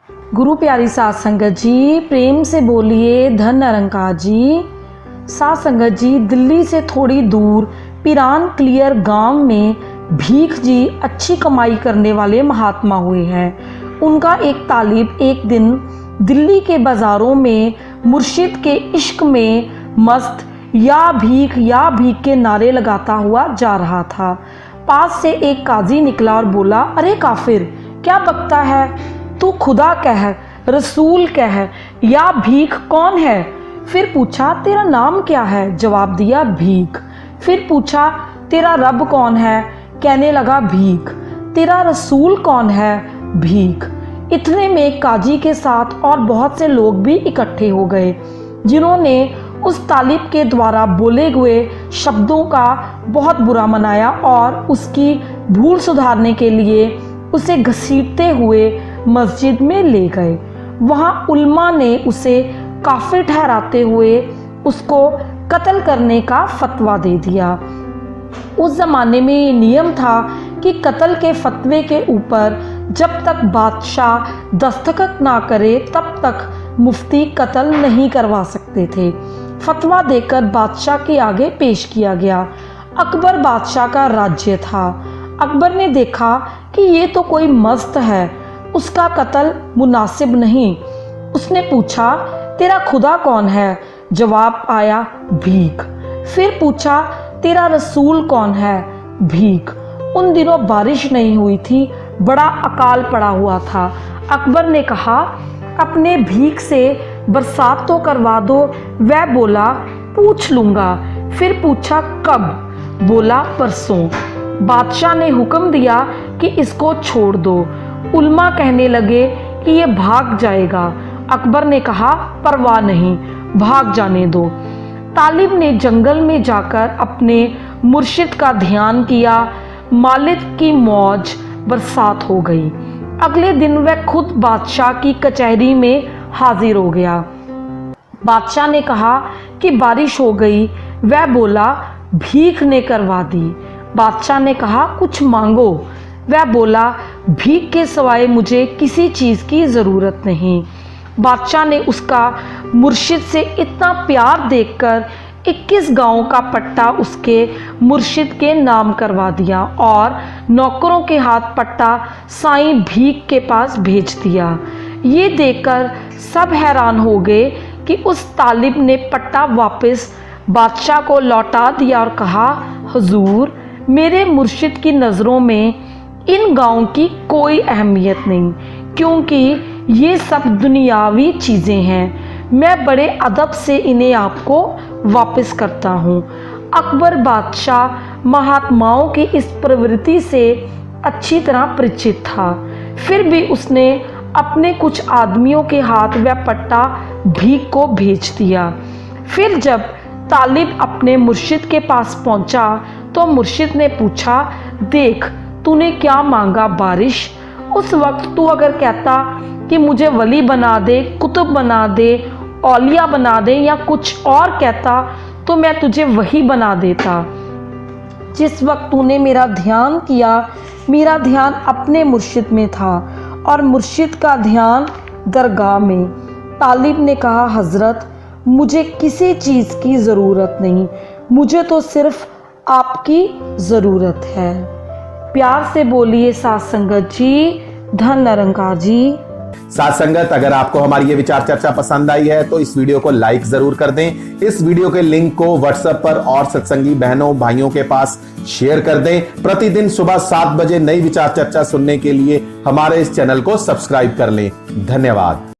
गुरु प्यारी साध संगत जी, प्रेम से बोलिए धन निरंकार जी। साध संगत जी, दिल्ली से थोड़ी दूर पिरान क्लियर गांव में भीख जी अच्छी कमाई करने वाले महात्मा हुए हैं। उनका एक तालिब एक दिन दिल्ली के बाज़ारों में मुर्शिद के इश्क में मस्त या भीख के नारे लगाता हुआ जा रहा था। पास से एक काजी निकला और बोला, अरे काफिर, क्या बकता है? तू खुदा कह, रसूल कह, या भीख कौन है? फिर पूछा, तेरा नाम क्या है? जवाब दिया, भीख। फिर पूछा, तेरा रब कौन है? कहने लगा, भीख। तेरा रसूल कौन है? भीख। इतने में काजी के साथ और बहुत से लोग भी इकट्ठे हो गए, जिन्होंने उस तालिब के द्वारा बोले हुए शब्दों का बहुत बुरा मनाया और उसकी भूल सुधारने के लिए उसे घसीटते हुए मस्जिद में ले गए। वहाँ उल्मा ने उसे काफिर ठहराते हुए उसको कत्ल करने का फतवा दे दिया। उस ज़माने में ये नियम था कि कत्ल के फतवे के ऊपर जब तक बादशाह दस्तखत ना करे तब तक मुफ्ती कत्ल नहीं करवा सकते थे। फतवा देकर बादशाह के आगे पेश किया गया। अकबर बादशाह का राज्य था। अकबर ने देखा कि ये तो कोई मस्त है, उसका कत्ल मुनासिब नहीं। उसने पूछा, तेरा खुदा कौन है? जवाब आया, भीख। फिर पूछा, तेरा रसूल कौन है? भीख। उन दिनों बारिश नहीं हुई थी, बड़ा अकाल पड़ा हुआ था। अकबर ने कहा, अपने भीख से बरसात तो करवा दो। वह बोला, पूछ लूँगा। फिर पूछा, कब? बोला, परसों। बादशाह ने हुक्म दिया कि इसको छोड़ दो। उल्मा कहने लगे कि ये भाग जाएगा। अकबर ने कहा, परवाह नहीं, भाग जाने दो। तालिब ने जंगल में जाकर अपने मुर्शिद का ध्यान किया। मालिक की मौज बरसात हो गई। अगले दिन वह खुद बादशाह की कचहरी में हाजिर हो गया। बादशाह ने कहा कि बारिश हो गई। वह बोला, भीख ने करवा दी। बादशाह ने कहा, कुछ मांगो। वह बोला, भीख के सिवाय मुझे किसी चीज़ की ज़रूरत नहीं। बादशाह ने उसका मुर्शिद से इतना प्यार देखकर 21 गांव का पट्टा उसके मुर्शिद के नाम करवा दिया और नौकरों के हाथ पट्टा साईं भीख के पास भेज दिया। ये देखकर सब हैरान हो गए कि उस तालिब ने पट्टा वापस बादशाह को लौटा दिया और कहा, हुजूर, मेरे मुर्शिद की नज़रों में इन गाँव की कोई अहमियत नहीं, क्योंकि ये सब दुनियावी चीज़ें हैं। मैं बड़े अदब से इन्हें आपको वापस करता हूँ। अकबर बादशाह महात्माओं की इस प्रवृत्ति से अच्छी तरह परिचित था। फिर भी उसने अपने कुछ आदमियों के हाथ वह पट्टा भीख को भेज दिया। फिर जब तालिब अपने मुर्शिद के पास पहुंचा तो मुर्शिद ने पूछा, देख, तूने क्या मांगा? बारिश। उस वक्त तू अगर कहता कि मुझे वली बना दे, कुतुब बना दे, औलिया बना दे, या कुछ और कहता तो मैं तुझे वही बना देता। जिस वक्त तूने मेरा ध्यान किया, मेरा ध्यान अपने मुर्शिद में था और मुर्शिद का ध्यान दरगाह में। तालिब ने कहा, हज़रत, मुझे किसी चीज़ की ज़रूरत नहीं, मुझे तो सिर्फ आपकी ज़रूरत है। प्यार से बोलिए साध संगत जी, धन निरंकार जी। साथ संगत, अगर आपको हमारी ये विचार चर्चा पसंद आई है तो इस वीडियो को लाइक जरूर कर दें। इस वीडियो के लिंक को व्हाट्सएप पर और सत्संगी बहनों भाइयों के पास शेयर कर दें। प्रतिदिन सुबह 7 बजे नई विचार चर्चा सुनने के लिए हमारे इस चैनल को सब्सक्राइब कर लें। धन्यवाद।